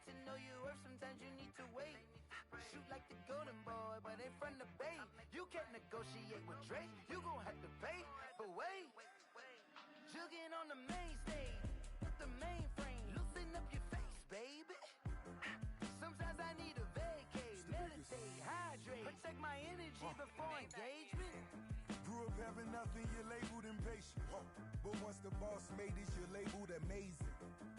to know your worth, sometimes you need to wait. Shoot like the golden boy, but in front of Bay. You can't negotiate with Drake, you gon' have to pay. But wait, jugging on the main stage, with the mainframe, loosen up your face, baby. Sometimes I need a vacate, meditate, hydrate, protect my energy before engagement. Grew up having nothing, you're labeled impatient. But once the boss made it, you're labeled amazing.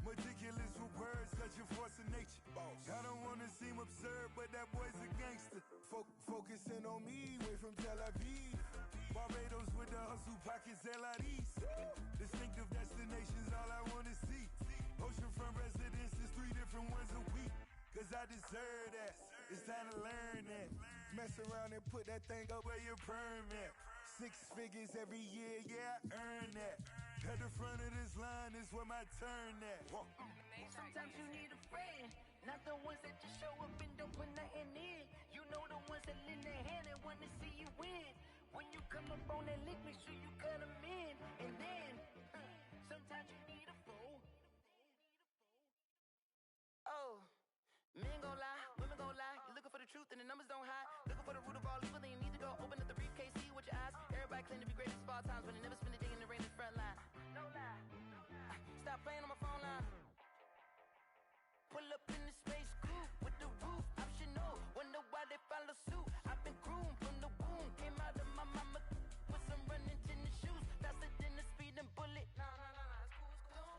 Meticulous with words, such a force of nature. I don't wanna seem absurd, but that boy's a gangster. Focusing on me, way from Tel Aviv. Barbados with the hustle pockets, LIDs. Distinctive destinations, all I wanna see. Oceanfront residences, 3 different ones a week. Cause I deserve that, it's time to learn that. Mess around and put that thing up where your perm at. 6 figures every year, yeah, I earn that. At the front of this line is where my turn at. Sometimes you need a friend, not the ones that just show up and don't put nothing in. You know the ones that lend their hand and wanna see you win. When you come up on that lick, make sure you cut them in. And then, sometimes you need a fool. Oh. Men gon' lie, women gon' lie. You're looking for the truth and the numbers don't hide. Looking for the root of all evil, then you need to go open up the briefcase, see with your eyes. Everybody claim to be greatest of all times, but they never spend a day in the rain in the front line. No lie. Stop playing on my phone line. Pull up in the space coupe with the roof optional. Wonder why they follow suit. I've been groomed from the womb. Came out of my mama with some running tennis shoes. Faster than the speeding bullet. Nah, it's cool, it's cool.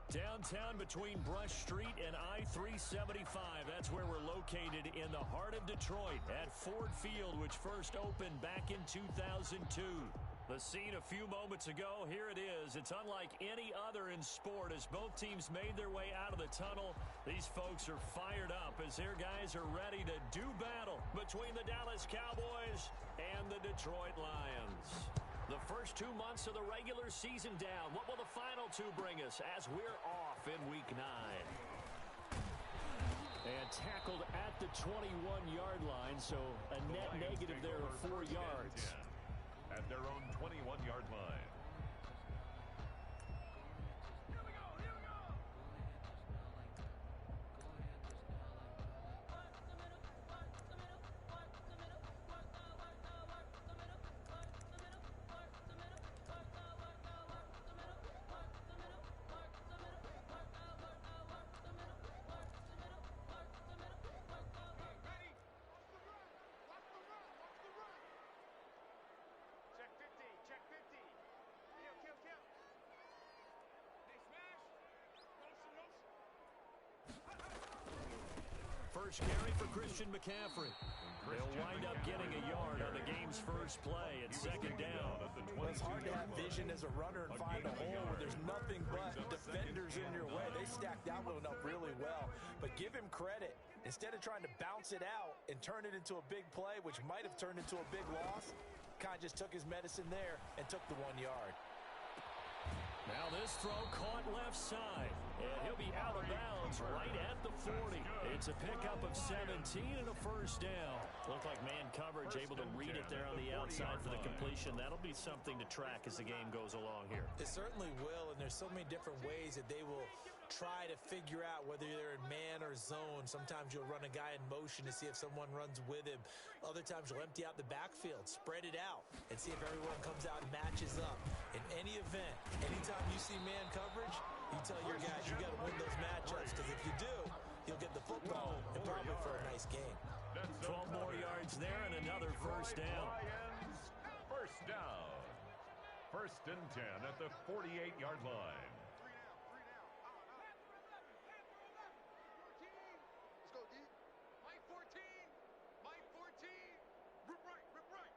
Downtown between Brush Street and I-375. That's where we're located in the heart of Detroit at Ford Field, which first opened back in 2002. The scene a few moments ago, here it is. It's unlike any other in sport as both teams made their way out of the tunnel. These folks are fired up as their guys are ready to do battle between the Dallas Cowboys and the Detroit Lions. The first 2 months of the regular season down. What will the final 2 bring us as we're off in Week 9? And tackled at the 21-yard line, so a net negative there of 4 yards. At their own 21-yard line. First carry for Christian McCaffrey. They'll wind up getting a yard on the game's first play at second down. Well, it's hard to have vision as a runner and find a hole when there's nothing but defenders in your way. They stacked that one up really well. But give him credit. Instead of trying to bounce it out and turn it into a big play, which might have turned into a big loss, kind of just took his medicine there and took the 1 yard. Now this throw caught left side, and he'll be out of bounds right at the 40. It's a pickup of 17 and a first down. Looked like man coverage, able to read it there on the outside for the completion. That'll be something to track as the game goes along here. It certainly will, and there's so many different ways that they will try to figure out whether they're in man or zone. Sometimes you'll run a guy in motion to see if someone runs with him. Other times you'll empty out the backfield, spread it out, and see if everyone comes out and matches up. In any event, anytime you see man coverage, you tell your guys you got to win those matchups, because if you do, you'll get the football and probably for a nice game. 12 more yards there and another first down. Lions, first down. 1st and 10 at the 48-yard line. Let's go, D. Mike 14. Mike 14. Rip right, rip right.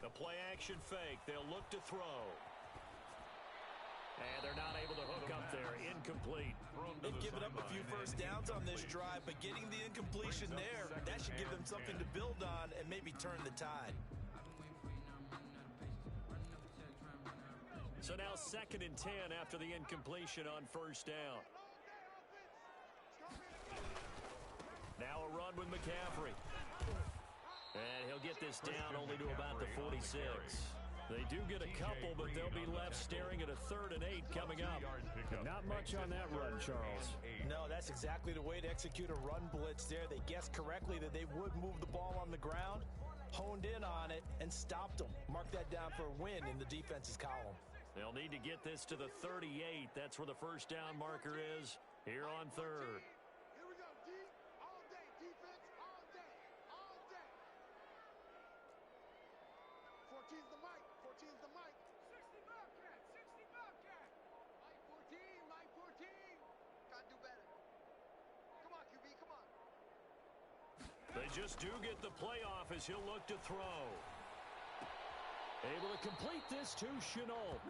The play action fake. They'll look to throw. And they're not able to hook up there. Incomplete. They've given up a few first downs on this drive, but getting the incompletion there, that should give them something to build on and maybe turn the tide. So now 2nd and 10 after the incompletion on first down. Now a run with McCaffrey. And he'll get this down only to about the 46. They do get a couple, but they'll be left staring at a 3rd and 8 coming up. Not much on that run, Charles. No, that's exactly the way to execute a run blitz there. They guessed correctly that they would move the ball on the ground, honed in on it, and stopped them. Mark that down for a win in the defense's column. They'll need to get this to the 38. That's where the first down marker is here on 3rd. Here we go, D. All day. Defense all day. All day. 14's the mic. 14's the mic. 60 Bobcat. 60 Bobcat. Mike 14. Mike 14. Gotta do better. Come on, QB. Come on. They just do get the playoff as he'll look to throw. Able to complete this to Chenault.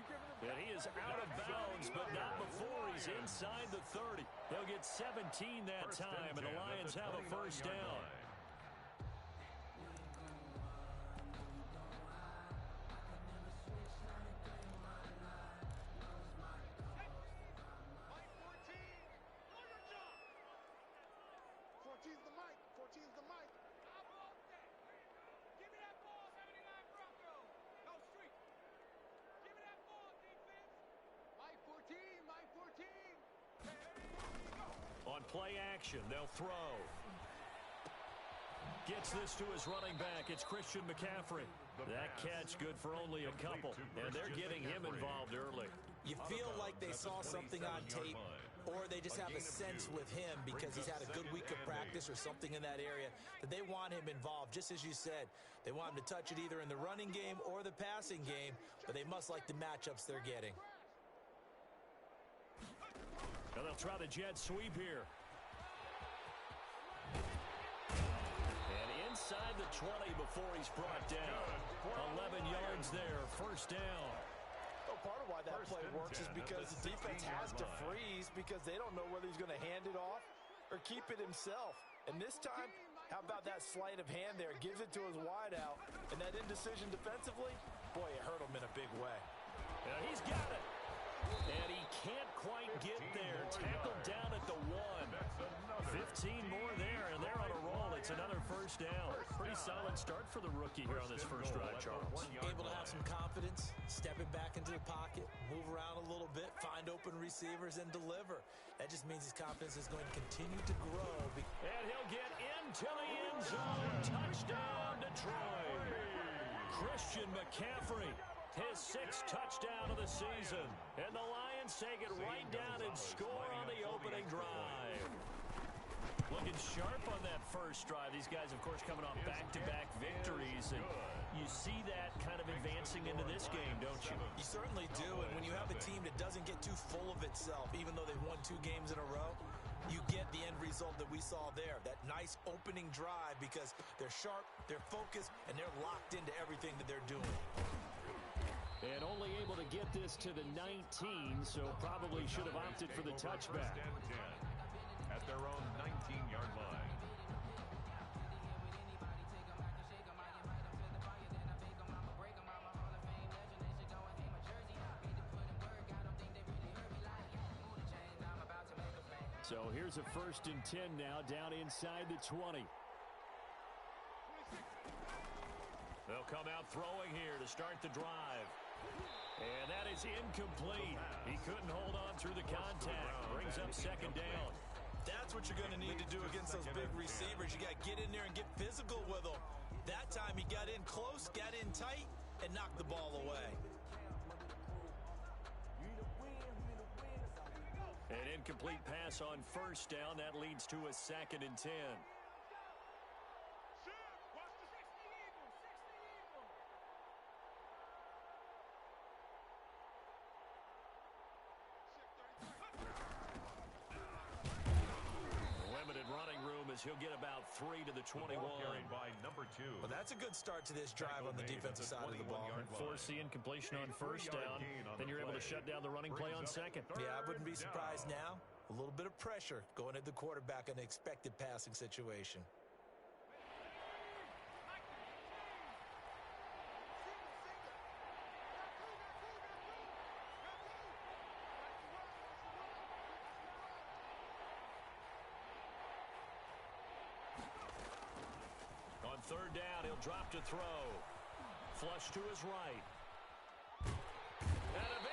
And he is out of bounds, but not before he's inside the 30. They'll get 17 that time, and the Lions have a first down. On play action, they'll throw. Gets this to his running back. It's Christian McCaffrey. That catch good for only a couple, and they're getting him involved early. You feel like they saw something on tape, or they just have a sense with him because he's had a good week of practice or something in that area that they want him involved. Just as you said, they want him to touch it either in the running game or the passing game, but they must like the matchups they're getting. Now they'll try the jet sweep here. And inside the 20 before he's brought down. 11 yards there, first down. Well, part of why that play works is because the defense has to freeze because they don't know whether he's going to hand it off or keep it himself. And this time, how about that sleight of hand there? Gives it to his wideout. And that indecision defensively, boy, it hurt him in a big way. And he's got it. And he can't quite get there. Tackled down at the 1. 15 more there, and they're on a roll. It's another first down. Pretty solid start for the rookie here on this first drive, Charles. Able to have some confidence, step it back into the pocket, move around a little bit, find open receivers, and deliver. That just means his confidence is going to continue to grow. And he'll get into the end zone. Touchdown, Detroit. Christian McCaffrey. His 6th touchdown of the season. And the Lions take it right down and score on the opening drive. Looking sharp on that first drive. These guys, of course, coming off back-to-back victories. And you see that kind of advancing into this game, don't you? You certainly do. And when you have a team that doesn't get too full of itself, even though they've won 2 games in a row, you get the end result that we saw there. That nice opening drive because they're sharp, they're focused, and they're locked into everything that they're doing. And only able to get this to the 19, so probably should have opted for the touchback. At their own 19-yard line. So here's a 1st and 10 now, down inside the 20. They'll come out throwing here to start the drive. And that is incomplete. He couldn't hold on through the contact. Brings up 2nd down. That's what you're going to need to do against those big receivers. You got to get in there and get physical with them. That time he got in close, got in tight, and knocked the ball away. An incomplete pass on 1st down. That leads to a 2nd and 10. He'll get about 3 to the 21. By number 2. Well, that's a good start to this drive on the defensive side of the ball. Force the incompletion on 1st down. Then you're able to shut down the running play on 2nd. Yeah, I wouldn't be surprised now. A little bit of pressure going at the quarterback in an expected passing situation. On 3rd down, he'll drop to throw. Flush to his right.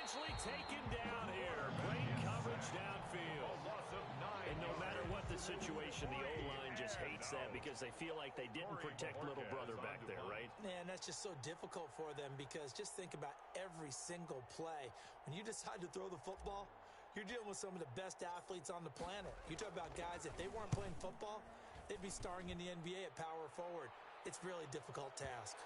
eventually taken down here. Great coverage downfield. And no matter what the situation, the O-line just hates that because they feel like they didn't protect little brother back there, right? Man, that's just so difficult for them because just think about every single play. When you decide to throw the football, you're dealing with some of the best athletes on the planet. You talk about guys, if they weren't playing football, they'd be starring in the NBA at power forward. It's a really difficult task.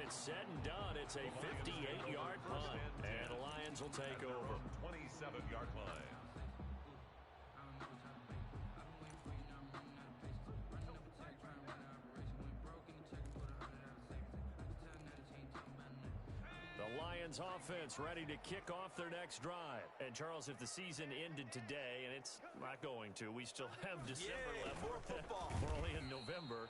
Said and done, it's a 58-yard punt, and the Lions will take over. 27-yard line. The Lions offense ready to kick off their next drive. And Charles, if the season ended today, and it's not going to, we still have December left. More football. We're only in November,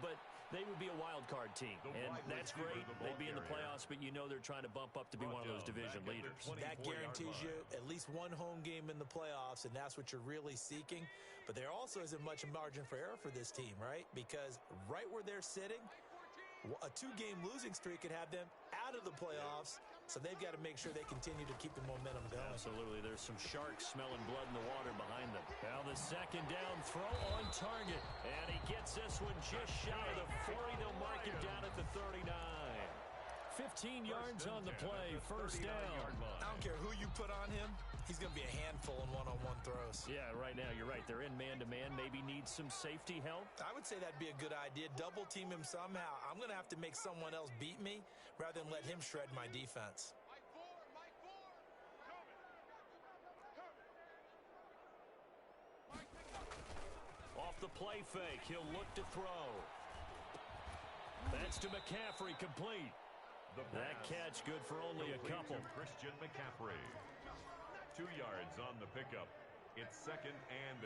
but they would be a wild card team, and that's great. They'd be in the playoffs, but you know they're trying to bump up to be one of those division leaders. That guarantees you at least one home game in the playoffs, and that's what you're really seeking. But there also isn't much margin for error for this team, right? Because right where they're sitting, a two-game losing streak could have them out of the playoffs, so they've got to make sure they continue to keep the momentum going. Absolutely. There's some sharks smelling blood in the water behind them. Now the second down throw on target, and he gets this one just shy of the 40. They'll mark him down at the 39. 15 yards on the play, first down. I don't care who you put on him. He's going to be a handful in one-on-one throws. Yeah, right now, you're right. They're in man-to-man. Maybe needs some safety help. I would say that'd be a good idea. Double team him somehow. I'm going to have to make someone else beat me rather than let him shred my defense. Off the play fake, he'll look to throw. That's to McCaffrey, complete. That catch good for only a couple. Christian McCaffrey. 2 yards on the pickup. It's 2nd and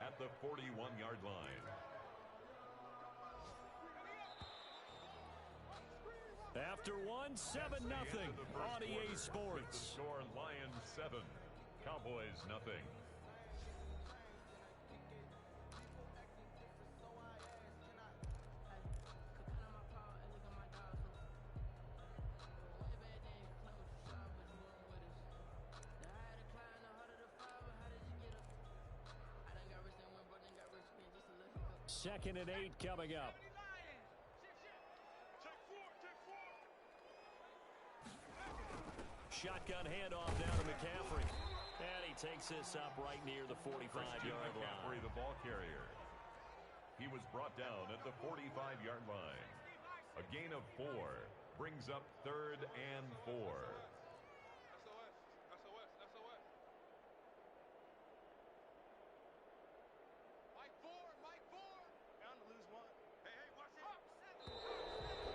8 at the 41-yard line. After one, 7-0 on EA Sports. Score Lions 7, Cowboys nothing. Second and 8 coming up. Shotgun handoff down to McCaffrey. And he takes this up right near the 45-yard line. The ball carrier. He was brought down at the 45-yard line. A gain of 4 brings up 3rd and 4.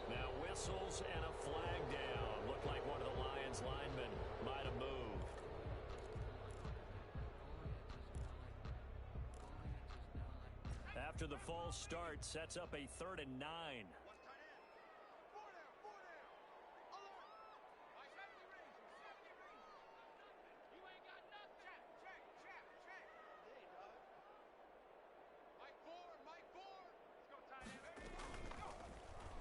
Now whistles and a flag down. Looked like one of the Lions linemen might have moved. After the false start, sets up a 3rd and 9.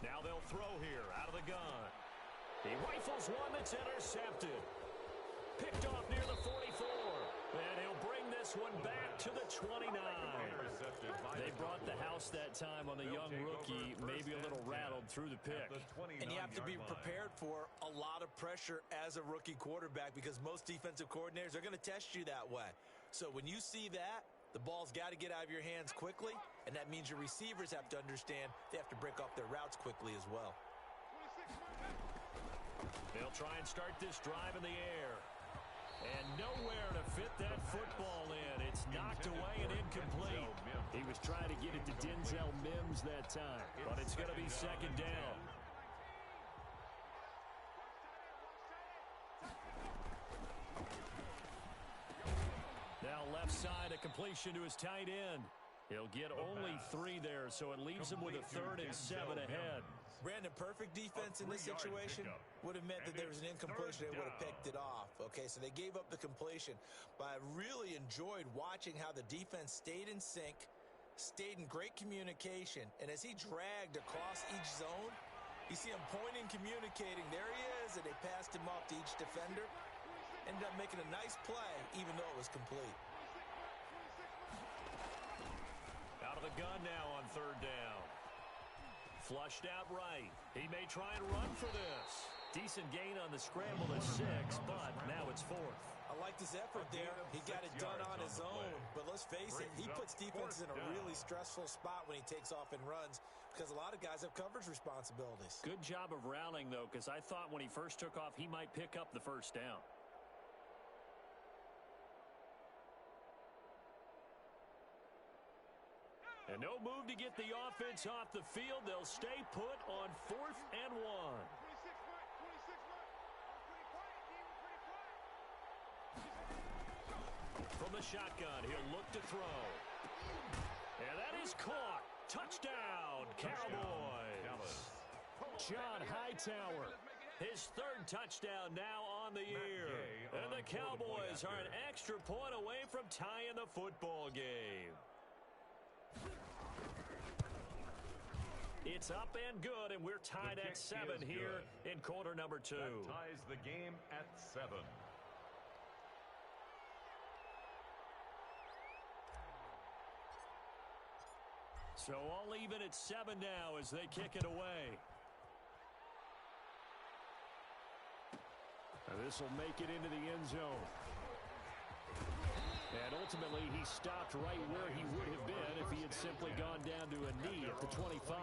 Now they'll throw here out of the gun. He rifles one that's intercepted. Picked off near the 44. And he'll bring this one back to the 29. They brought the house that time on the young rookie, maybe a little rattled through the pick. And you have to be prepared for a lot of pressure as a rookie quarterback because most defensive coordinators are going to test you that way. So when you see that, the ball's got to get out of your hands quickly, and that means your receivers have to understand they have to break off their routes quickly as well. They'll try and start this drive in the air. And nowhere to fit that football in. It's knocked away and incomplete. He was trying to get it to Denzel Mims that time, but it's going to be 2nd down. Now left side, a completion to his tight end. He'll get only 3 there, so it leaves him with a 3rd and 7 ahead. Brandon, perfect defense in this situation would have meant that there was an incompletion. They would have picked it off. Okay, so they gave up the completion. But I really enjoyed watching how the defense stayed in sync. stayed in great communication, and as he dragged across each zone, you see him pointing, communicating. There he is, and they passed him off to each defender. Ended up making a nice play, even though it was complete. Out of the gun now on third down. Flushed out right. He may try and run for this. Decent gain on the scramble to 6, but now it's 4th. I liked his effort there. He got it done on his own. But let's face it, he puts defenses in a really stressful spot when he takes off and runs because a lot of guys have coverage responsibilities. Good job of rallying, though, because I thought when he first took off, he might pick up the first down. And no move to get the offense off the field. They'll stay put on 4th and 1. From the shotgun, he'll look to throw. And that is caught. Touchdown, Cowboys. John Hightower, his 3rd touchdown now on the year. And the Cowboys are an extra point away from tying the football game. It's up and good, and we're tied at 7 here in quarter number 2. That ties the game at 7. So all even at 7 now as they kick it away. This will make it into the end zone. And ultimately, he stopped right where he would have been if he had simply gone down to a knee at the 25.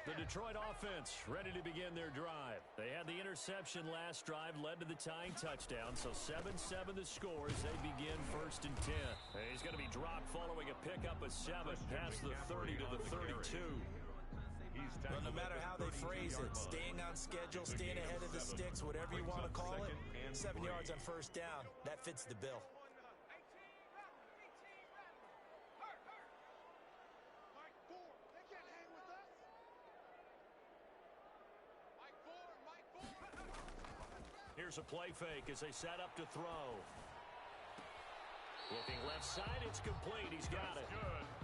The Detroit offense ready to begin their drive. They had the interception last drive, led to the tying touchdown, so 7-7 the score as they begin 1st and 10. He's going to be dropped following a pickup of 7 past the 30 to the 32. Well, no matter how they phrase it, staying on schedule, staying ahead of the sticks, whatever you want to call it, 7 yards on 1st down, that fits the bill. Here's a play fake as they set up to throw. Looking left side, it's complete. He's got it.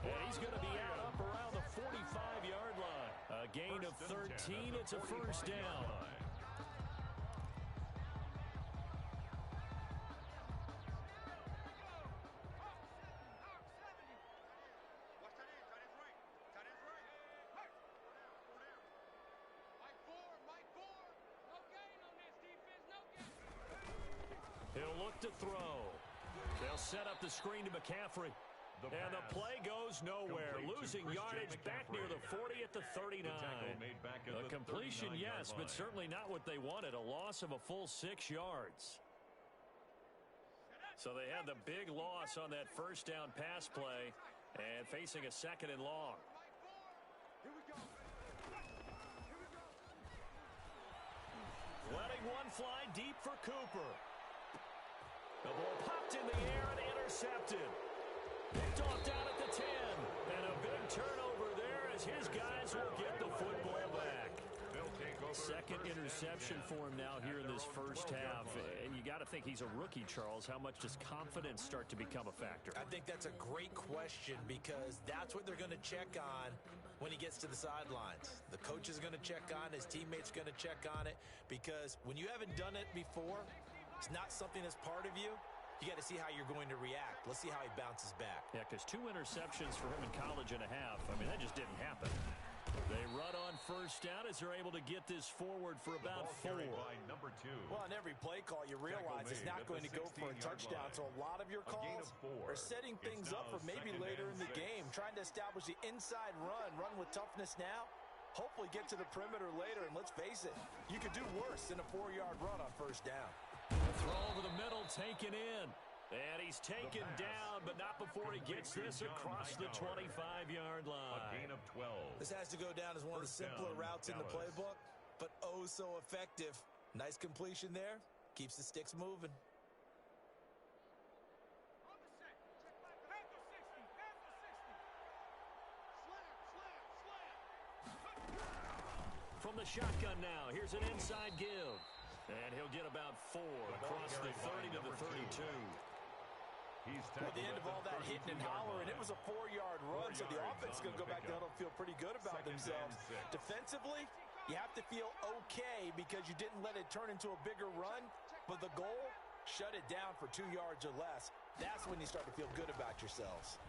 And he's going to be out up around the 45-yard line. A gain of 13. It's a 1st down. He'll look to throw. They'll set up the screen to McCaffrey. And the play goes nowhere. Losing yardage back near the 40 at the 39. A completion, yes, but certainly not what they wanted. A loss of a full 6 yards. So they had the big loss on that 1st down pass play and facing a 2nd and long. Letting one fly deep for Cooper. The ball popped in the air and intercepted. Picked off down at the 10. And a big turnover there as his guys will get the football back. 2nd interception for him now here in this 1st half. And you got to think he's a rookie, Charles. How much does confidence start to become a factor? I think that's a great question because that's what they're going to check on when he gets to the sidelines. The coach is going to check on, his teammates going to check on it because when you haven't done it before, it's not something that's part of you. You got to see how you're going to react. Let's see how he bounces back. Yeah, because 2 interceptions for him in college and a half. I mean, that just didn't happen. They run on 1st down as they're able to get this forward for about 4. Well, on every play call, you realize it's not going to go for a touchdown. So a lot of your calls are setting things up for maybe later in the game, trying to establish the inside run with toughness now. Hopefully get to the perimeter later, and let's face it, you could do worse than a 4-yard run on 1st down. The throw over the middle, taken in. And he's taken down, but not before he gets this across the 25-yard line. A gain of 12. This has to go down as one of the simpler routes in the playbook, but oh so effective. Nice completion there. Keeps the sticks moving. From the shotgun now, here's an inside give. And he'll get about 4 across the 30 to Well, the end of all that hitting and hollering, it was a 4-yard run, so the offense is going to go back down and feel pretty good about themselves. Defensively, you have to feel okay because you didn't let it turn into a bigger run, but the goal, shut it down for 2 yards or less. That's when you start to feel good about yourselves.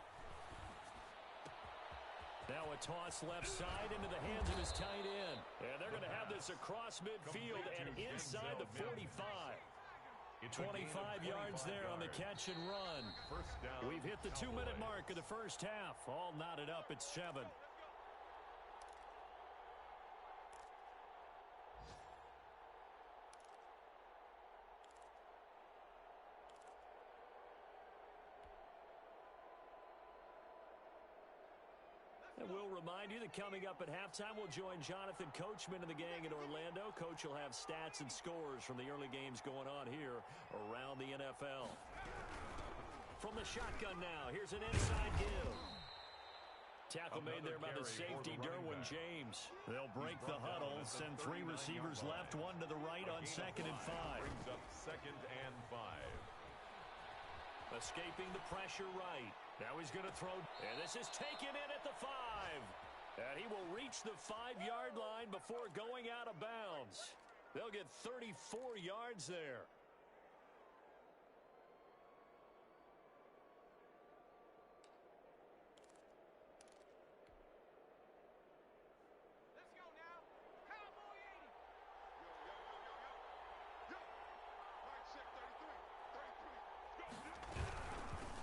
Now a toss left side into the hands of his tight end. And they're going to have this across midfield and inside the 45. 25 yards there on the catch and run. We've hit the 2-minute mark of the first half. All knotted up at 7. And we'll remind you that coming up at halftime, we'll join Jonathan Coachman and the gang in Orlando. Coach will have stats and scores from the early games going on here around the NFL. From the shotgun now, here's an inside give. Tackle made there by the safety, Derwin James. They'll break the huddle, send 3 receivers left, 1 to the right on 2nd and 5. Brings up 2nd and 5. Escaping the pressure right. Now he's going to throw, and this is taken in at the 5. And he will reach the 5-yard line before going out of bounds. They'll get 34 yards there. Let's go now. Cowboy 80. Yo. Line check 33.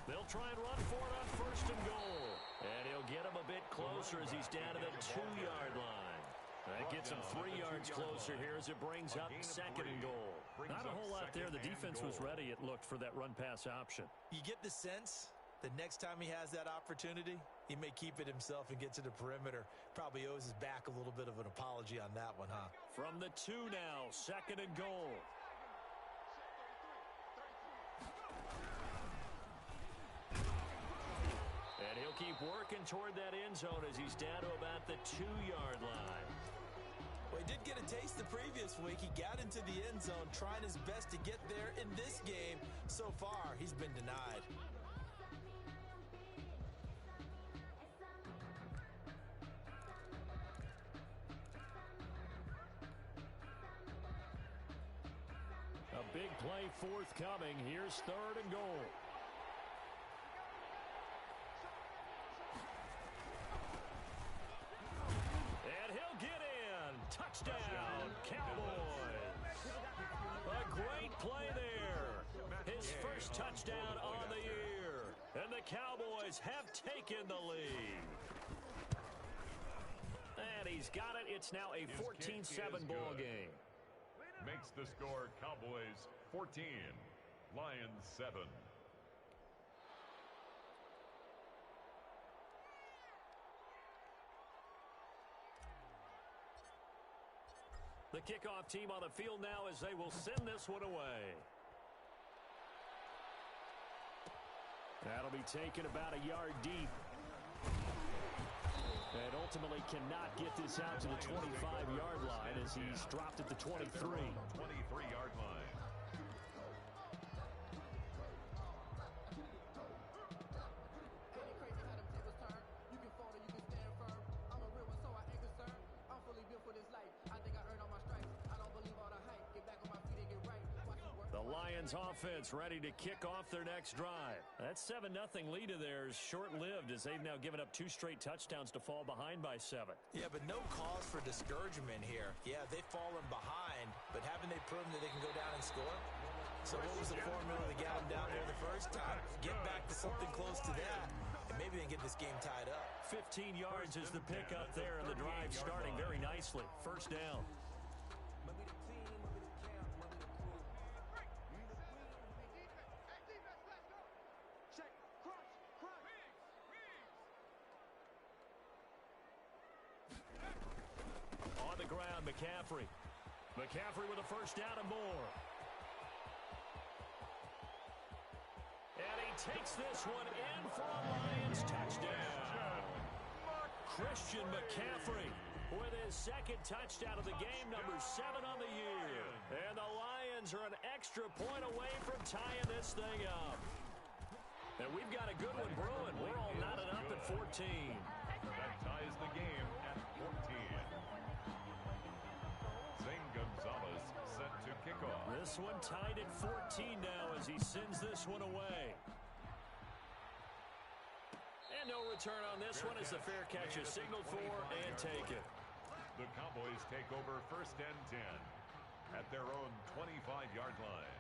They'll try and run for it on 1st and goal. And he'll get him a bit closer as he's down to the 2-yard line. That gets him 3 yards closer here as it brings up 2nd and goal. Not a whole lot there. The defense was ready, it looked, for that run-pass option. You get the sense that next time he has that opportunity, he may keep it himself and get to the perimeter. Probably owes his back a little bit of an apology on that one, huh? From the 2 now, 2nd and goal. And he'll keep working toward that end zone as he's down to about the 2-yard line. Well, he did get a taste the previous week. He got into the end zone, trying his best to get there in this game. So far, he's been denied. A big play forthcoming. Here's 3rd and goal. And he'll get in. Touchdown, Cowboys. A great play there. His first touchdown on the year. And the Cowboys have taken the lead. And he's got it. It's now a 14-7 ball game. Makes the score Cowboys 14, Lions 7. The kickoff team on the field now as they will send this one away. That'll be taken about a yard deep. And ultimately cannot get this out to the 25-yard line as he's dropped at the 23. 23-yard line. The Lions offense ready to kick off their next drive. That 7-0 lead of theirs short-lived as they've now given up 2 straight touchdowns to fall behind by 7. Yeah, but no cause for discouragement here. Yeah, they've fallen behind, but haven't they proven that they can go down and score? So what was the formula that got them down there the first time? Get back to something close to that, and maybe they can get this game tied up. 15 yards is the pickup there, and the drive starting very nicely. First down. On the ground, McCaffrey with a first down and more. And he takes this one in for a Lions touchdown. Christian McCaffrey with his 2nd touchdown of the game, number 7 on the year. And the Lions are an extra point away from tying this thing up. And we've got a good one brewing. We're all knotted up at 14. That ties the game at 14. Zane Gonzalez set to kick off. This one tied at 14 now as he sends this one away. And no return on this one as the fair catch is signaled for and taken. The Cowboys take over 1st and 10 at their own 25-yard line.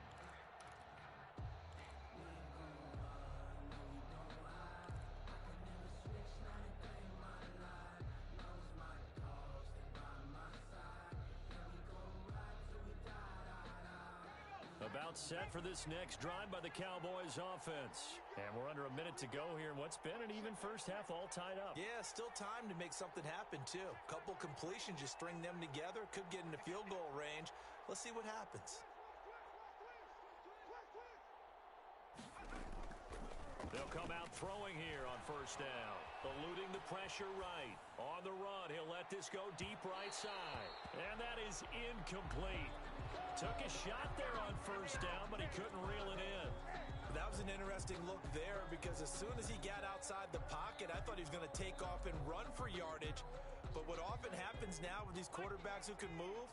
About set for this next drive by the Cowboys offense. And we're under a minute to go here in what's been an even first half, all tied up. Yeah, still time to make something happen, too. Couple completions, just string them together. Could get into field goal range. Let's see what happens. They'll come out throwing here on 1st down. Eluding the pressure right. On the run, he'll let this go deep right side. And that is incomplete. Took a shot there on 1st down, but he couldn't reel it in. That was an interesting look there because as soon as he got outside the pocket, I thought he was going to take off and run for yardage. But what often happens now with these quarterbacks who can move,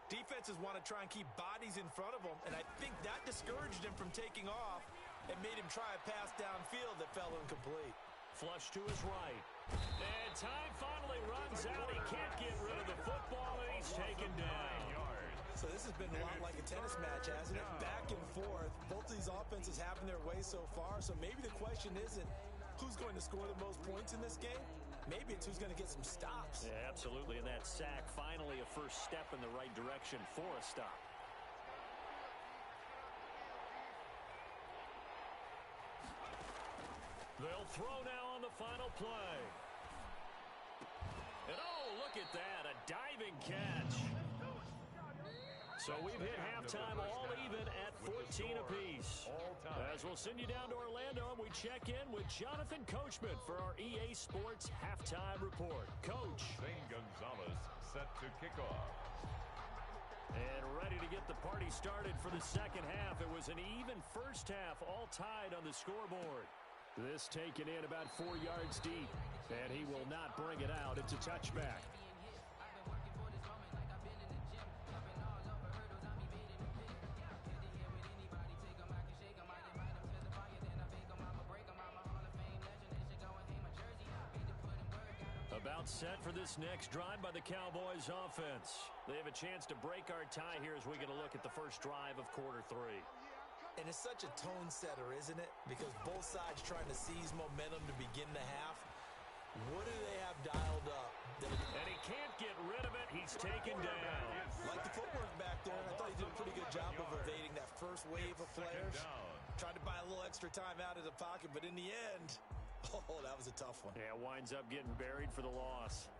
defenses want to try and keep bodies in front of them, and I think that discouraged him from taking off and made him try a pass downfield that fell incomplete. Flush to his right. And time finally runs out. He can't get rid of the football, and he's taken down. So this has been a lot like a tennis match, hasn't it? Back and forth. Both of these offenses having their way so far, so maybe the question isn't who's going to score the most points in this game. Maybe it's who's going to get some stops. Yeah, absolutely, and that sack finally a first step in the right direction for a stop. They'll throw now on the final play. And oh, look at that, a diving catch. So we've hit halftime all even at 14 apiece. As we'll send you down to Orlando, and we check in with Jonathan Coachman for our EA Sports Halftime Report. Coach. Zane Gonzalez set to kick off. And ready to get the party started for the second half. It was an even first half, all tied on the scoreboard. This taken in about 4 yards deep, and he will not bring it out. It's a touchback. About set for this next drive by the Cowboys offense. They have a chance to break our tie here as we get a look at the first drive of quarter 3. And it's such a tone setter, isn't it? Because both sides trying to seize momentum to begin the half. What do they have dialed up? And he can't get rid of it. He's taken down. Like the footwork back there. I thought he did a pretty good job of evading that first wave of players. Tried to buy a little extra time out of the pocket, but in the end, oh, that was a tough one. Yeah, winds up getting buried for the loss.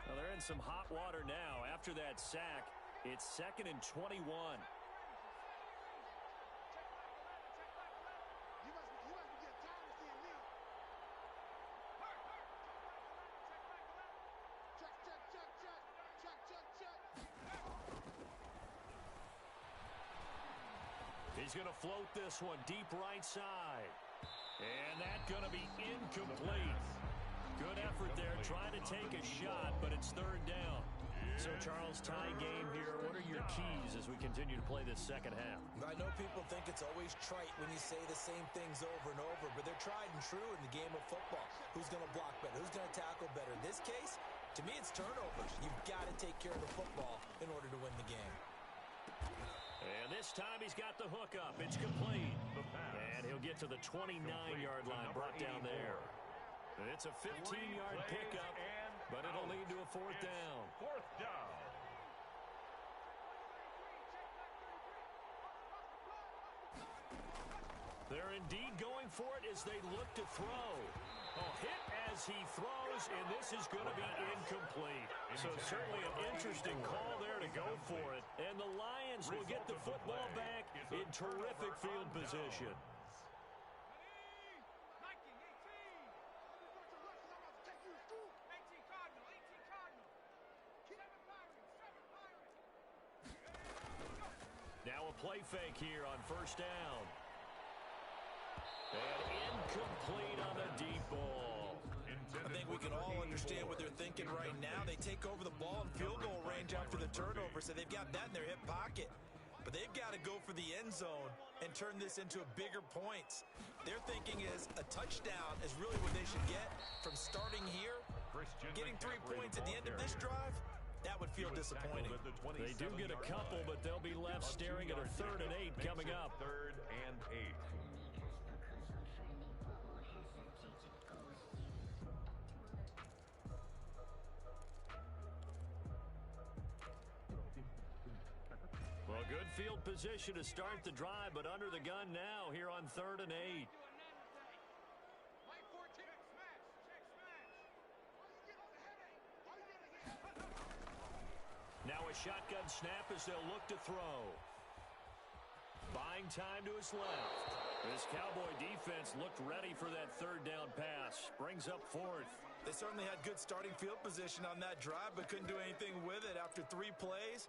Well, they're in some hot water now. After that sack, it's 2nd and 21. He's going to float this one deep right side. And that's going to be incomplete. Good effort there, trying to take a shot, but it's 3rd down. So, Charles, tie game here. What are your keys as we continue to play this second half? I know people think it's always trite when you say the same things over and over, but they're tried and true in the game of football. Who's going to block better? Who's going to tackle better? In this case, to me, it's turnovers. You've got to take care of the football in order to win the game. And this time he's got the hook up. It's complete. And he'll get to the 29-yard line, brought down there. It's a 15-yard pickup, but it'll lead to a 4th down. 4th down. They're indeed going for it as they look to throw. Oh, hit as he throws, and this is going to be incomplete. So certainly an interesting call there to go for it. And the Lions will get the football back in terrific field position. Now a play fake here on 1st down. And incomplete on the deep ball. I think we can all understand what they're thinking right now. They take over the ball in field goal range after the turnover, so they've got that in their hip pocket. But they've got to go for the end zone and turn this into a bigger points. Their thinking is a touchdown is really what they should get from starting here. Getting 3 points at the end of this drive, that would feel disappointing. They do get a couple, but they'll be left staring at a 3rd and 8 coming up. 3rd and 8. Well, good field position to start the drive, but under the gun now here on 3rd and 8. Now a shotgun snap as they'll look to throw. Buying time to his left. This Cowboy defense looked ready for that 3rd down pass. Brings up 4th. They certainly had good starting field position on that drive, but couldn't do anything with it after 3 plays.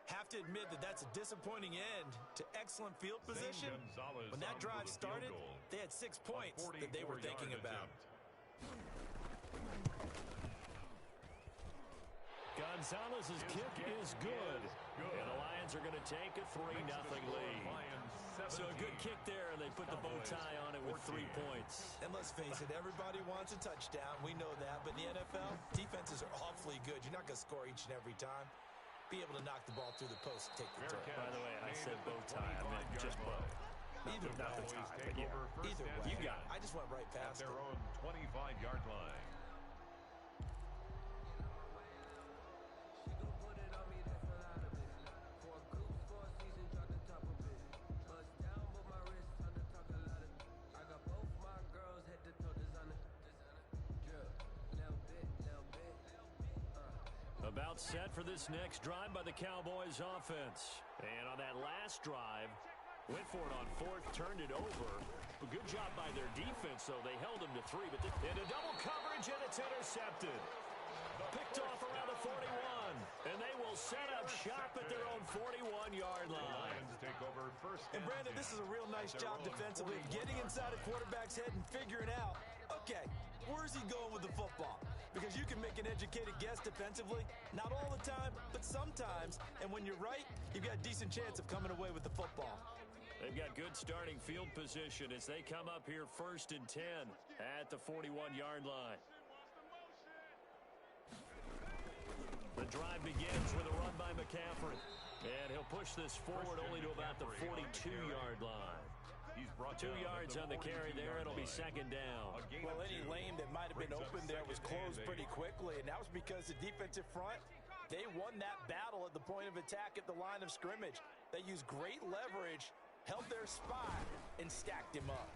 Have to admit that that's a disappointing end to excellent field position. When that drive started, they had 6 points that they were thinking about. Gonzalez's kick is good. And the Lions are going to take a 3-0 lead. So a good kick there, and they put the bow tie on it with 3 points. And let's face it, everybody wants a touchdown. We know that. But in the NFL, defenses are awfully good. You're not going to score each and every time. Be able to knock the ball through the post and take the turn. By the way, I said bow tie. I meant just bow. Either not way. the tie, but yeah. Either way. You got it. I just went right past their it. own 25-yard line. About set for this next drive by the Cowboys offense. And on that last drive, went for it on 4th, turned it over. A good job by their defense, though. They held him to 3, but into double coverage, and it's intercepted. Picked off around the 41, and they will set up shop at their own 41-yard line. Take over first. And Brandon, this is a real nice job defensively, getting inside a quarterback's head and figuring out, okay, where's he going with the football? Because you can make an educated guess defensively, not all the time, but sometimes. And when you're right, you've got a decent chance of coming away with the football. They've got good starting field position as they come up here 1st and 10 at the 41-yard line. The drive begins with a run by McCaffrey. And he'll push this forward only to about the 42-yard line. 2 yards on the carry there. It'll be 2nd down. Well, any lane that might have been open there was closed pretty quickly, and that was because the defensive front, they won that battle at the point of attack at the line of scrimmage. They used great leverage, held their spot, and stacked him up.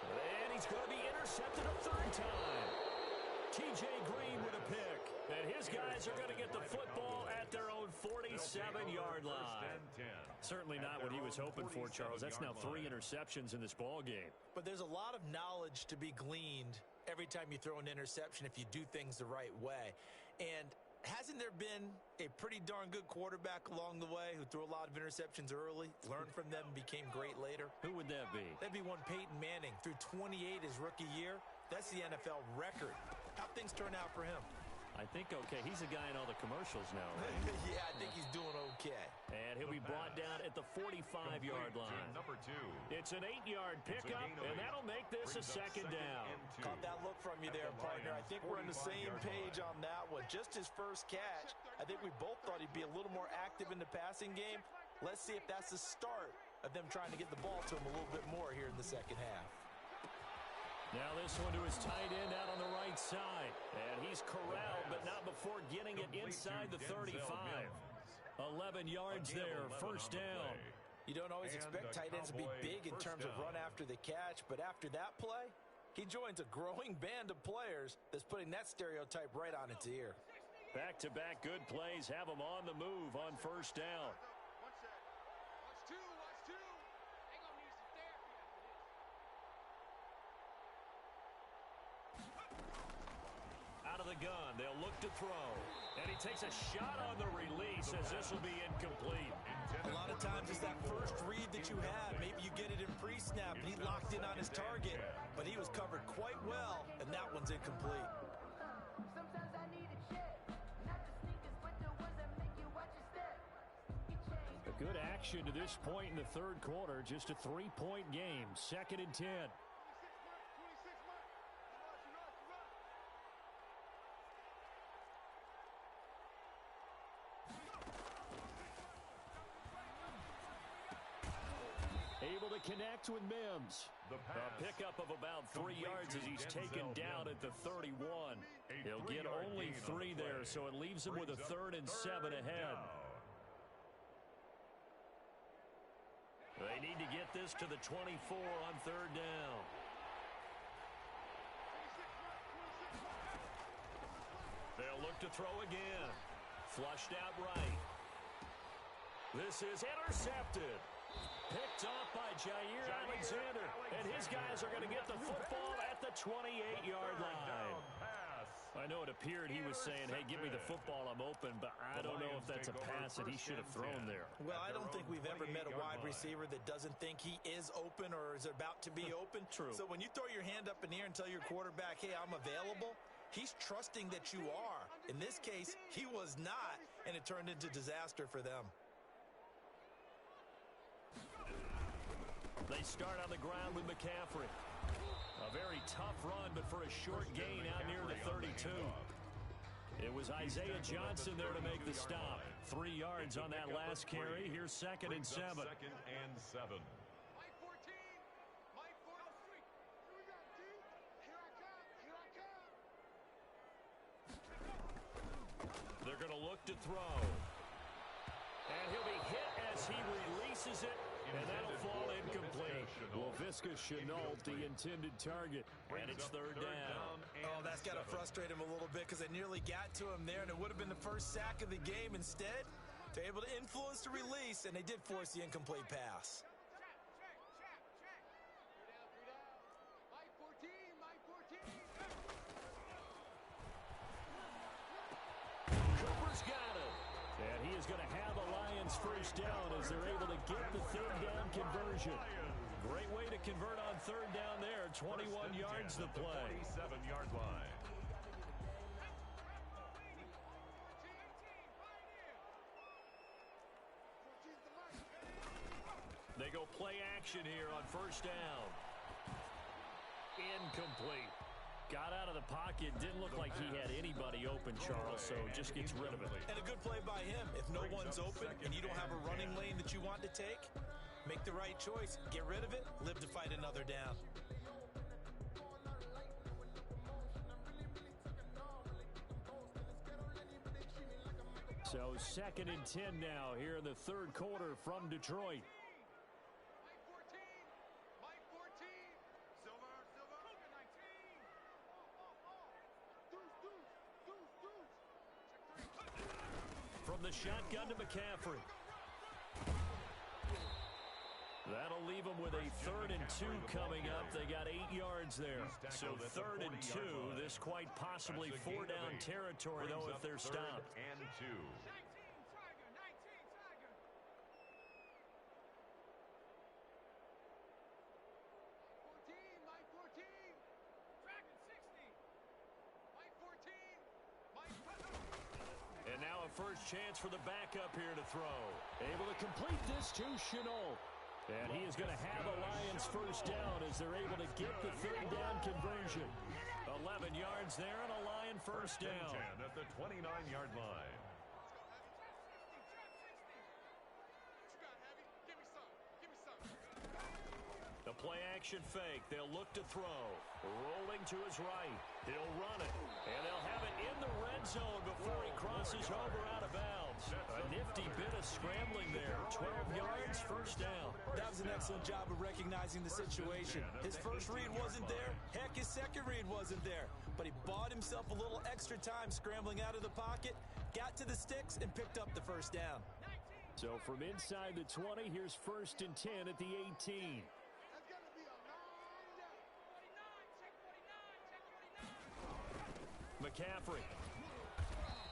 And he's going to be intercepted a 3rd time. T.J. Green with a pick. And his guys are going to get the football at their own 47-yard line. Certainly not what he was hoping for, Charles. That's now 3 interceptions in this ball game. But there's a lot of knowledge to be gleaned every time you throw an interception if you do things the right way. And hasn't there been a pretty darn good quarterback along the way who threw a lot of interceptions early, learned from them, and became great later? Who would that be? That'd be one Peyton Manning. Threw 28 his rookie year. That's the NFL record. How'd things turn out for him? I think okay. He's a guy in all the commercials now. Yeah, I think he's doing okay. And he'll be brought down at the 45-yard line. Number 2. It's an 8-yard pickup, and that'll make this a 2nd down. Caught that look from you there, partner. I think we're on the same page on that one. Just his first catch. I think we both thought he'd be a little more active in the passing game. Let's see if that's the start of them trying to get the ball to him a little bit more here in the second half. Now this one to his tight end out on the right side. And he's corralled, but not before getting it inside the 35. 11 yards there, 1st down. You don't always expect tight ends to be big in terms of run after the catch, but after that play, he joins a growing band of players that's putting that stereotype right on its ear. Back-to-back good plays have him on the move on 1st down. of the gun. They'll look to throw. And he takes a shot on the release as this will be incomplete. A lot of times it's that first read that you have. Maybe you get it in pre-snap, and he locked in on his target. But he was covered quite well, and that one's incomplete. Sometimes I need a check. Not the sneakers, but the ones that make you watch your step. A good action to this point in the third quarter. Just a 3-point game. 2nd and 10. Able to connect with Mims. A pickup of about 3 yards as he's taken down at the 31. He'll get only 3 there, so it leaves him with a 3rd and 7 ahead. They need to get this to the 24 on 3rd down. They'll look to throw again. Flushed out right. This is intercepted. Picked off by Jair Alexander. And his guys are going to get the football at the 28-yard line. I know it appeared he was saying, hey, give me the football, I'm open, but I don't know if that's a pass that he should have thrown there. Well, I don't think we've ever met a wide receiver that doesn't think he is open or is about to be open. True. So when you throw your hand up in the air and tell your quarterback, hey, I'm available, he's trusting that you are. In this case, he was not, and it turned into disaster for them. They start on the ground with McCaffrey. A very tough run, but for a short gain out near the 32. It was Isaiah Johnson there to make the stop. 3 yards on that last carry. Here's 2nd and 7. 2nd and 7. Mike 14. Mike 14. Here we go, D. Here I come. Here I come. They're going to look to throw. And he'll be hit as he releases it. And that'll fall incomplete. Laviska Shenault, the intended target. And it's 3rd down. Oh, that's got to frustrate him a little bit because they nearly got to him there, and it would have been the first sack of the game. Instead, they're able to influence the release, and they did force the incomplete pass. Mike 14. Mike 14. Cooper's got it. And he is going to have a Lions first down as they're able to get the 3rd down conversion. Great way to convert on 3rd down there. 21 yards to play. 27-yard line. They go play action here on 1st down. Incomplete. Got out of the pocket. Didn't look like he had anybody open, Charles, so just gets rid of it. And a good play by him. If no one's open and you don't have a running lane that you want to take, make the right choice. Get rid of it. Live to fight another down. So 2nd and 10 now here in the 3rd quarter from Detroit. From the shotgun to McCaffrey. That'll leave them with a 3rd and 2 coming up. They got 8 yards there. So 3rd and 2. This quite possibly 4-down territory, though, if they're stopped. 3rd and 2. Mike 14. Dragon 60. Mike 14. Mike 14. And now a first chance for the backup here to throw. Able to complete this to Shenault. And he is going to have a Lions first down as they're able to get the 3rd down conversion. 11 yards there and a Lion first down. 10 at the 29-yard line. The play action fake. They'll look to throw. Rolling to his right. He'll run it. And they'll have it in the red zone before he crosses over out of bounds. A nifty bit of scrambling there. 12 yards, first down. That was an excellent job of recognizing the situation. His first read wasn't there. Heck, his second read wasn't there. But he bought himself a little extra time scrambling out of the pocket, got to the sticks, and picked up the first down. So from inside the 20, here's 1st and 10 at the 18. McCaffrey.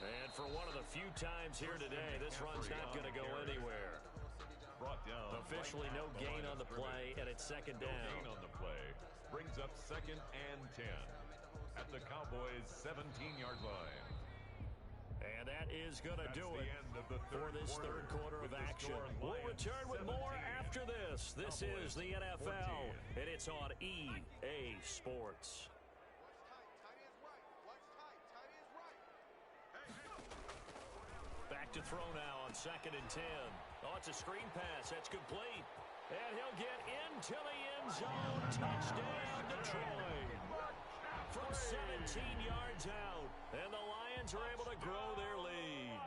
And for one of the few times here today, this run's not going to go anywhere. Brought down. Officially no gain on the play, and it's second down. No gain on the play. Brings up 2nd and 10 at the Cowboys' 17-yard line. And that is going to do it for this third quarter of action. We'll return with more after this. This is the NFL, and it's on EA Sports. Back to throw now on 2nd and 10. Oh, it's a screen pass. That's complete. And he'll get into the end zone. Touchdown, Detroit. From 17 yards out. And the Lions are able to grow their lead.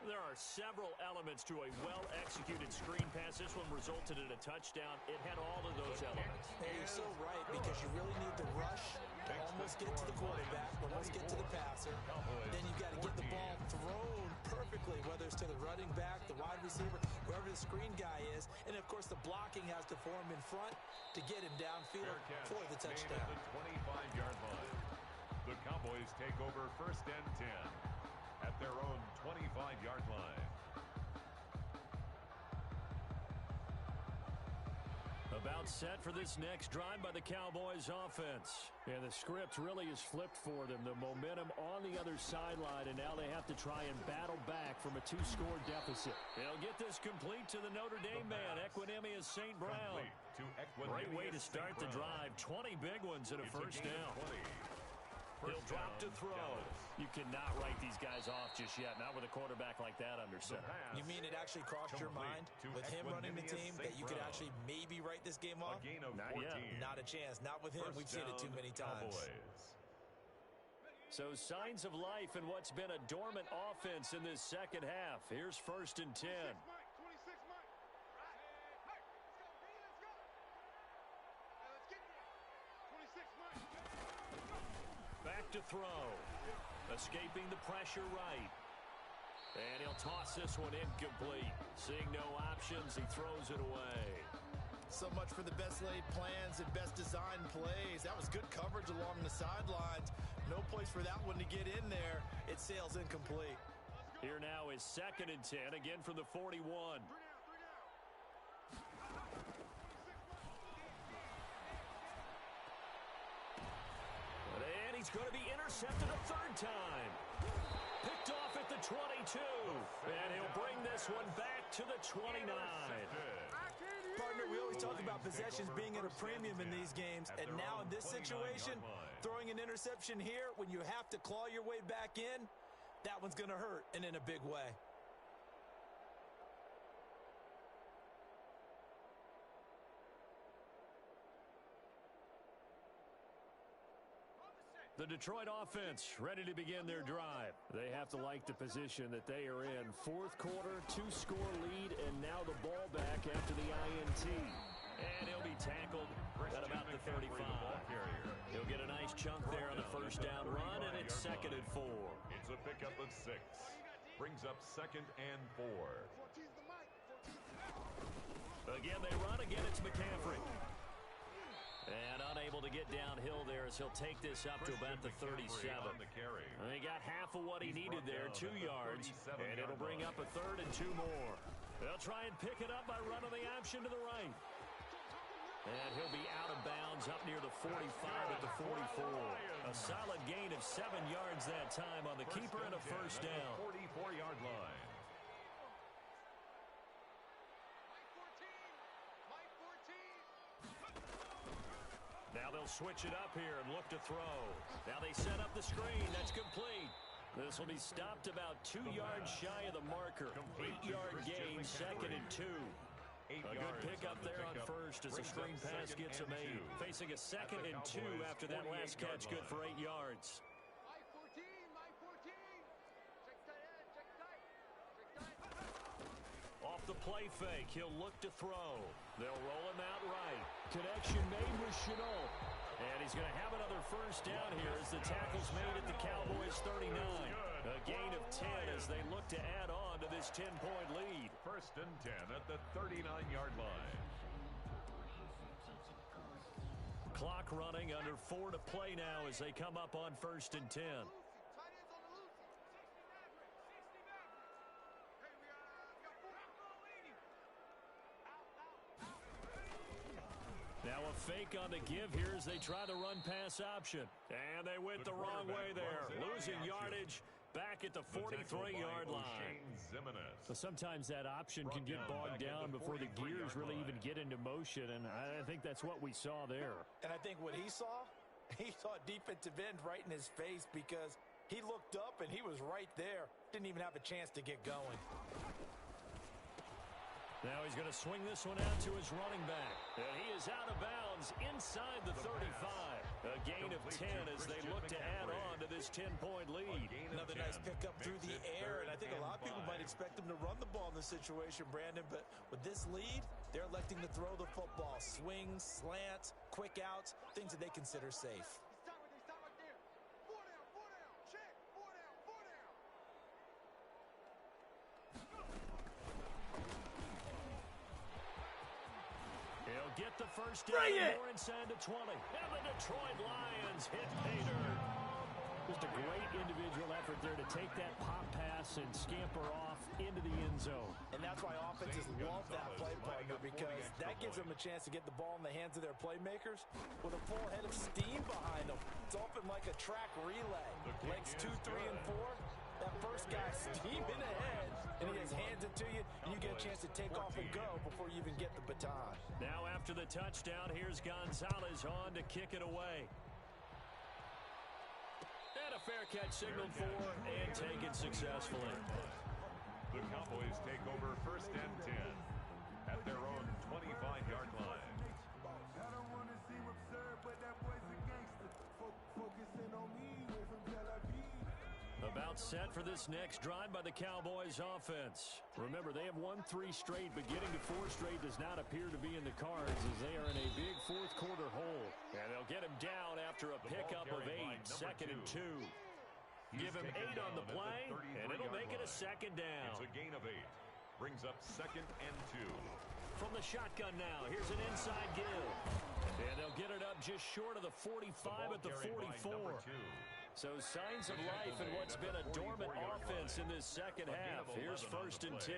There are several elements to a well-executed screen pass. This one resulted in a touchdown. It had all of those elements. Hey, you're so right, because you really need the rush to almost get to the quarterback, almost get to the passer. Then you've got to get the ball thrown perfectly, whether it's to the running back, the wide receiver, whoever the screen guy is. And, of course, the blocking has to form in front to get him downfield for the touchdown. At the 25-yard line. The Cowboys take over 1st and 10 at their own 25-yard line. About set for this next drive by the Cowboys offense. And the script really is flipped for them. The momentum on the other sideline, and now they have to try and battle back from a 2-score deficit. They'll get this complete to the Notre Dame man, Equinemius St. Brown. Great way to start the drive. 20 big ones and a first down. He'll drop to throw. You cannot write these guys off just yet, not with a quarterback like that under center. You mean it actually crossed your mind with him running the team that you could actually maybe write this game off? Not yet. Not a chance. Not with him. We've seen it too many times. So signs of life in what's been a dormant offense in this second half. Here's 1st and 10. Back to throw. Escaping the pressure right. And he'll toss this one incomplete. Seeing no options, he throws it away. So much for the best laid plans and best designed plays. That was good coverage along the sidelines. No place for that one to get in there. It sails incomplete. Here now is 2nd and 10, again from the 41. And he's going to be intercepted a 3rd time. Picked off at the 22. And he'll bring this one back to the 29. Partner, we always talk about possessions being at a premium in these games, and now in this situation, throwing an interception here when you have to claw your way back in, that one's going to hurt, and in a big way. The Detroit offense ready to begin their drive. They have to like the position that they are in. 4th quarter, 2-score lead, and now the ball back after the INT. And he'll be tackled at about the 35. He'll get a nice chunk there on the first down run, and it's 2nd and 4. It's a pickup of 6. Brings up 2nd and 4. Again, they run. Again, it's McCaffrey. And unable to get downhill there as he'll take this up to about the 37. And he got half of what he needed there, 2 yards. And it'll bring up a 3rd and 2 more. They'll try and pick it up by running the option to the right. And he'll be out of bounds up near the 45 at the 44. A solid gain of 7 yards that time on the keeper and a first down. 44-yard line. Now they'll switch it up here and look to throw. Now they set up the screen. That's complete. This will be stopped about 2 yards shy of the marker. 8-yard gain, 2nd and 2. A good pickup there on first as the screen pass gets him 8. Facing a 2nd and 2 after that last catch, good for 8 yards. Off the play fake, he'll look to throw. They'll roll him out right. Connection made with Chenault. And he's going to have another first down here as the tackle's made at the Cowboys 39. A gain of 10 as they look to add on to this 10-point lead. 1st and 10 at the 39-yard line. Clock running, under 4 to play now as they come up on 1st and 10. Now a fake on the give here as they try the run pass option. And they went the wrong way there. Losing yardage back at the 43-yard line. So sometimes that option can get bogged down before the gears really even get into motion, and I think that's what we saw there. And I think what he saw a defensive end right in his face because he looked up and he was right there. Didn't even have a chance to get going. Now he's going to swing this one out to his running back. And he is out of bounds inside the 35. A gain of 10 as they look to add on to this 10-point lead. Another nice pickup through the air, and I think a lot of people might expect him to run the ball in this situation, Brandon, but with this lead, they're electing to throw the football. Swings, slants, quick outs, things that they consider safe. Stop right there. 4 down, check. 4 down. He'll get the first down. More inside the 20. And the Detroit Lions hit Pater. Just a great individual effort there to take that pop pass and scamper off into the end zone. And that's why offenses love that play partner, because that gives them a chance to get the ball in the hands of their playmakers with a full head of steam behind them. It's often like a track relay. Legs 2, 3, and 4. That first guy steaming ahead, and he just hands it to you, and you get a chance to take off and go before you even get the baton. Now after the touchdown, here's Gonzalez on to kick it away. And a fair catch signaled for and taken successfully. The Cowboys take over 1st and 10 at their own 25-yard line. I don't want to seem absurd, but that boy's a gangster. Focusing on me, way from Tel Aviv. About set for this next drive by the Cowboys offense. Remember, they have won 3 straight, but getting to 4 straight does not appear to be in the cards as they are in a big fourth-quarter hole. And they'll get him down after a pickup of 8, 2nd and 2. Give him 8 on the play, and it'll make it a 2nd down. It's a gain of 8. Brings up 2nd and 2. From the shotgun now, here's an inside give. And they'll get it up just short of the 45 at the 44. So signs of life in what's been a dormant offense in this second half. Here's 1st and 10.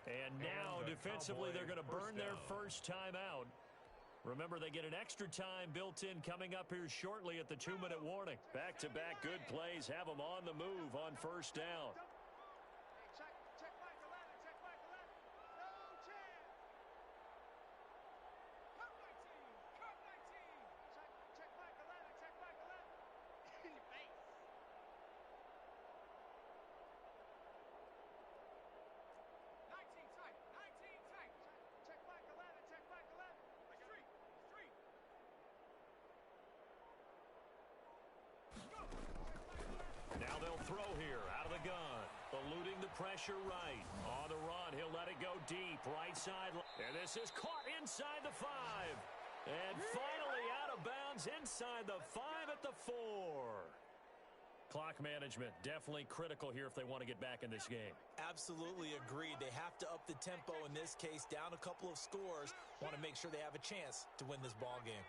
And now, defensively, they're going to burn their first time out. Remember, they get an extra time built in coming up here shortly at the 2-minute warning. Back-to-back good plays have them on the move on 1st down. Check back the ladder. No chance. Cut 19. Check back the ladder. In your face. 19 tight. Check back the ladder. Street. Now they'll throw here out of the gun. Eluding the pressure right. On the run, he'll let it go deep. Right side. And this is caught inside the 5. And finally out of bounds inside the 5 at the 4. Clock management definitely critical here if they want to get back in this game. Absolutely agreed. They have to up the tempo in this case, down a couple of scores. Want to make sure they have a chance to win this ball game.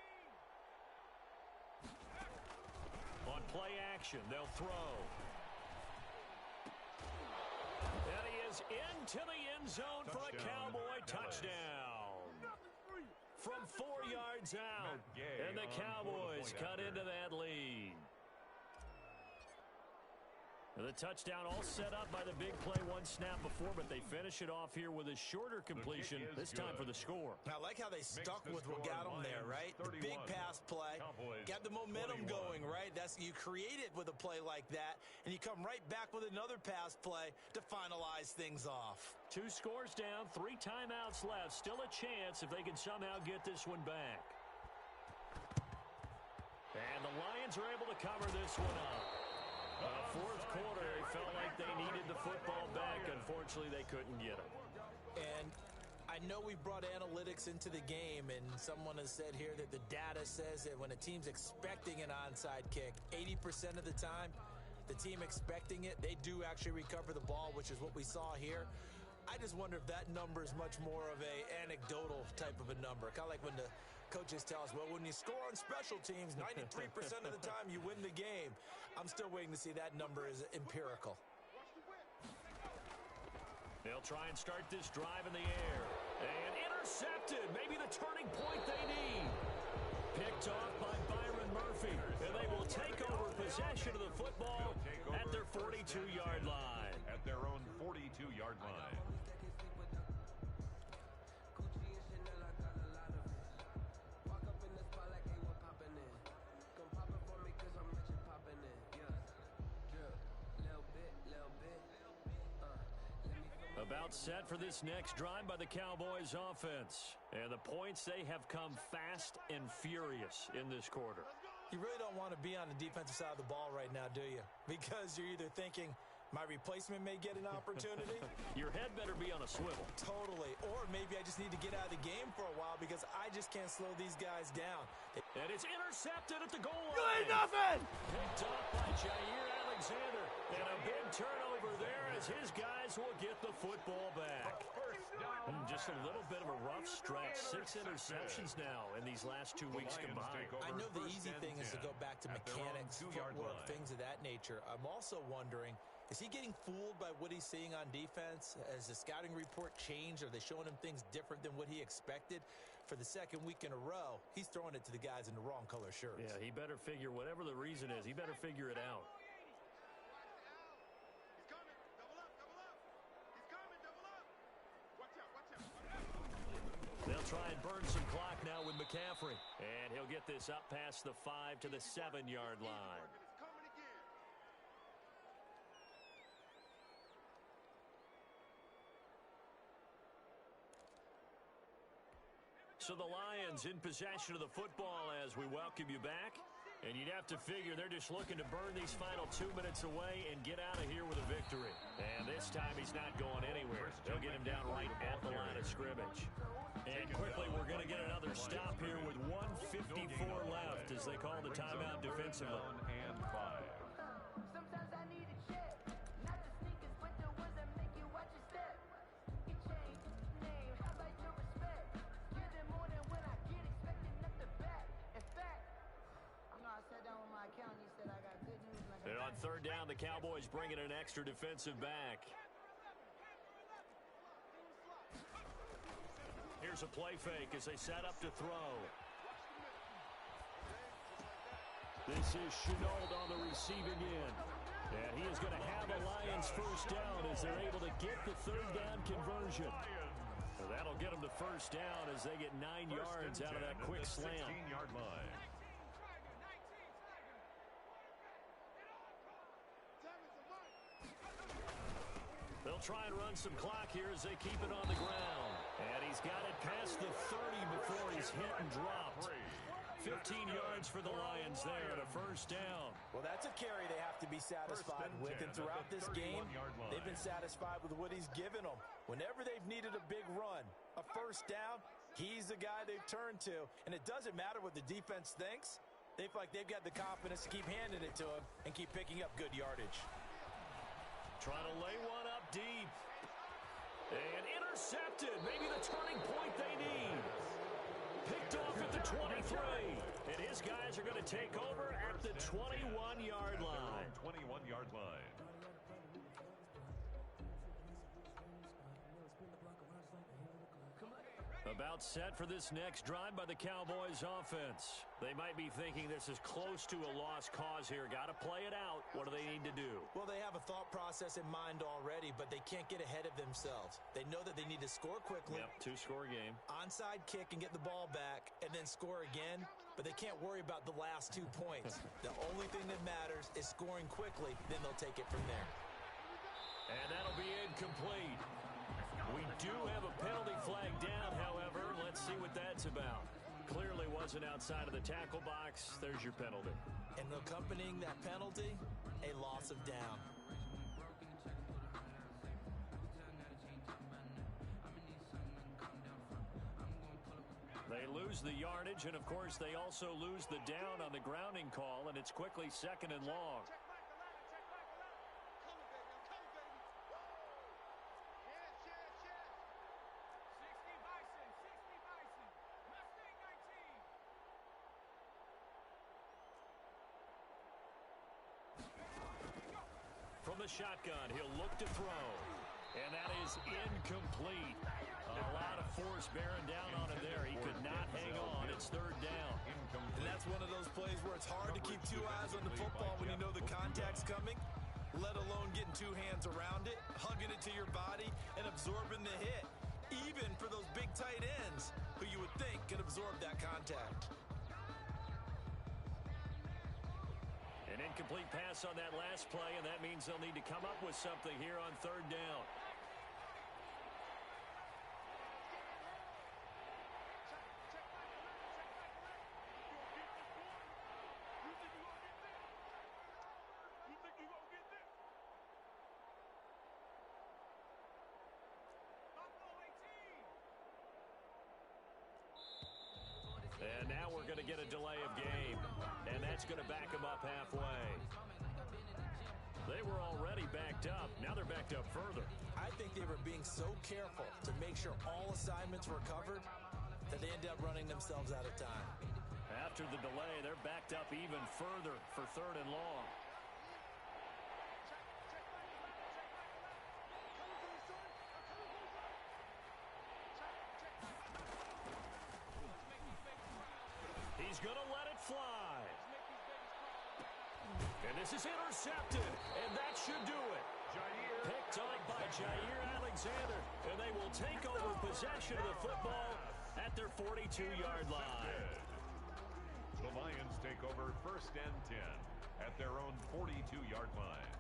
On play action, they'll throw. And he is into the end zone for a Cowboy touchdown. From 4 yards out, and the Cowboys cut into that lead. The touchdown all set up by the big play 1 snap before, but they finish it off here with a shorter completion, this time for the score. I like how they stuck with what got them there, right? The big pass play, got the momentum going, right? You create it with a play like that, and you come right back with another pass play to finalize things off. 2 scores down, 3 timeouts left. Still a chance if they can somehow get this one back. And the Lions are able to cover this one up. Fourth quarter, they felt like they needed the football back. Unfortunately, they couldn't get it. And I know we brought analytics into the game, and someone has said here that the data says that when a team's expecting an onside kick, 80% of the time, the team expecting it, they do actually recover the ball, which is what we saw here. I just wonder if that number is much more of a anecdotal type of a number. Kind of like when the coaches tell us, well, when you score on special teams, 93% of the time you win the game. I'm still waiting to see that number is empirical. They'll try and start this drive in the air. And intercepted. Maybe the turning point they need. Picked off by Byron Murphy. And they will take over possession of the football at their 42-yard line. At their own 42-yard line. About set for this next drive by the Cowboys offense. And the points, they have come fast and furious in this quarter. You really don't want to be on the defensive side of the ball right now, do you? Because you're either thinking, my replacement may get an opportunity. Your head better be on a swivel. Totally. Or maybe I just need to get out of the game for a while because I just can't slow these guys down. And it's intercepted at the goal line. You ain't nothing! Picked off by Jair Alexander. And a big turnover there as his guys will get the football back. Just a little bit of a rough stretch. 6 interceptions now in these last 2 weeks combined. I know the easy thing is to go back to mechanics, footwork, things of that nature. I'm also wondering, is he getting fooled by what he's seeing on defense? Has the scouting report changed? Are they showing him things different than what he expected? For the second week in a row, he's throwing it to the guys in the wrong color shirts. Yeah, he better figure, whatever the reason is, he better figure it out. They'll try and burn some clock now with McCaffrey. And he'll get this up past the 5 to the 7-yard line. So the Lions in possession of the football as we welcome you back. And you'd have to figure they're just looking to burn these final 2 minutes away and get out of here with a victory. And this time he's not going anywhere. They'll get him down right at the line of scrimmage. And quickly we're going to get another stop here with 1:54 left as they call the timeout defensively. And 5. Sometimes I need a check, not the sneakers, but the ones that make you watch your step. You change name, how about your respect? Get it more than when I get expected at the back. In fact, I sat down with my accountant, he said I got good news. And on third down, the Cowboys bring in an extra defensive back. Here's a play fake as they set up to throw. This is Chenault on the receiving end. And he is going to have a Lions first down as they're able to get the third down conversion. So that'll get them the first down as they get 9 yards out of that quick slam. 16-yard line. They'll try and run some clock here as they keep it on the ground. And he's got it past the 30 before he's hit and dropped. 15 yards for the Lions there at a first down. Well, that's a carry they have to be satisfied with. And throughout this game, they've been satisfied with what he's given them. Whenever they've needed a big run, a first down, he's the guy they've turned to. And it doesn't matter what the defense thinks. They feel like they've got the confidence to keep handing it to him and keep picking up good yardage. Trying to lay one up deep. And intercepted. Maybe the turning point they need. Picked off at the 23. And his guys are going to take over at the 21-yard line. 21-yard line. About set for this next drive by the Cowboys offense. They might be thinking this is close to a lost cause here. Got to play it out. What do they need to do? Well, they have a thought process in mind already, but they can't get ahead of themselves. They know that they need to score quickly. Yep, 2-score game. Onside kick and get the ball back and then score again, but they can't worry about the last 2 points. The only thing that matters is scoring quickly, then they'll take it from there. And that'll be incomplete. We do have a penalty flag down, however. Let's see what that's about. Clearly wasn't outside of the tackle box. There's your penalty. And accompanying that penalty, a loss of down. They lose the yardage, and of course they also lose the down on the grounding call, and it's quickly 2nd and long. the shotgun. He'll look to throw. And that is incomplete. A lot of force bearing down on him there. He could not hang on. It's third down. And that's one of those plays where it's hard to keep two eyes on the football when you know the contact's coming, let alone getting two hands around it, hugging it to your body, and absorbing the hit, even for those big tight ends who you would think could absorb that contact. An incomplete pass on that last play, and that means they'll need to come up with something here on third down. And now we're going to get a delay of game, and that's going to back them up halfway. They were already backed up. Now they're backed up further. I think they were being so careful to make sure all assignments were covered that they ended up running themselves out of time. After the delay, they're backed up even further for third and long. He's going to let it fly. And this is intercepted, and that should do it. Picked up by Jair Alexander, and they will take over possession of the football at their 42-yard line. The Lions take over 1st and 10 at their own 42-yard line.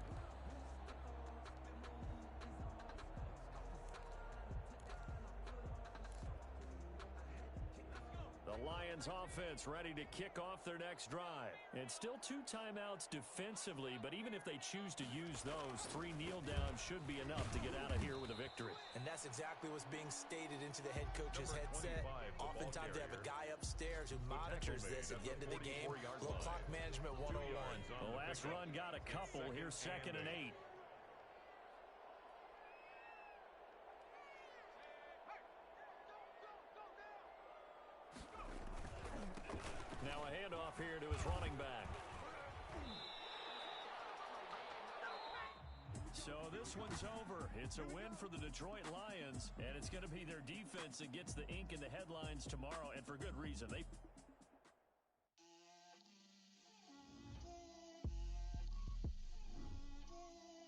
The Lions offense ready to kick off their next drive. And still 2 timeouts defensively, but even if they choose to use those, 3 kneel downs should be enough to get out of here with a victory. And that's exactly what's being stated into the head coach's headset. Oftentimes they have a guy upstairs who monitors this at the end of the game. Little clock management 101. The last run got a couple. Here's 2nd and 8. Now a handoff here to his running back. So this one's over. It's a win for the Detroit Lions, and it's going to be their defense that gets the ink in the headlines tomorrow, and for good reason. They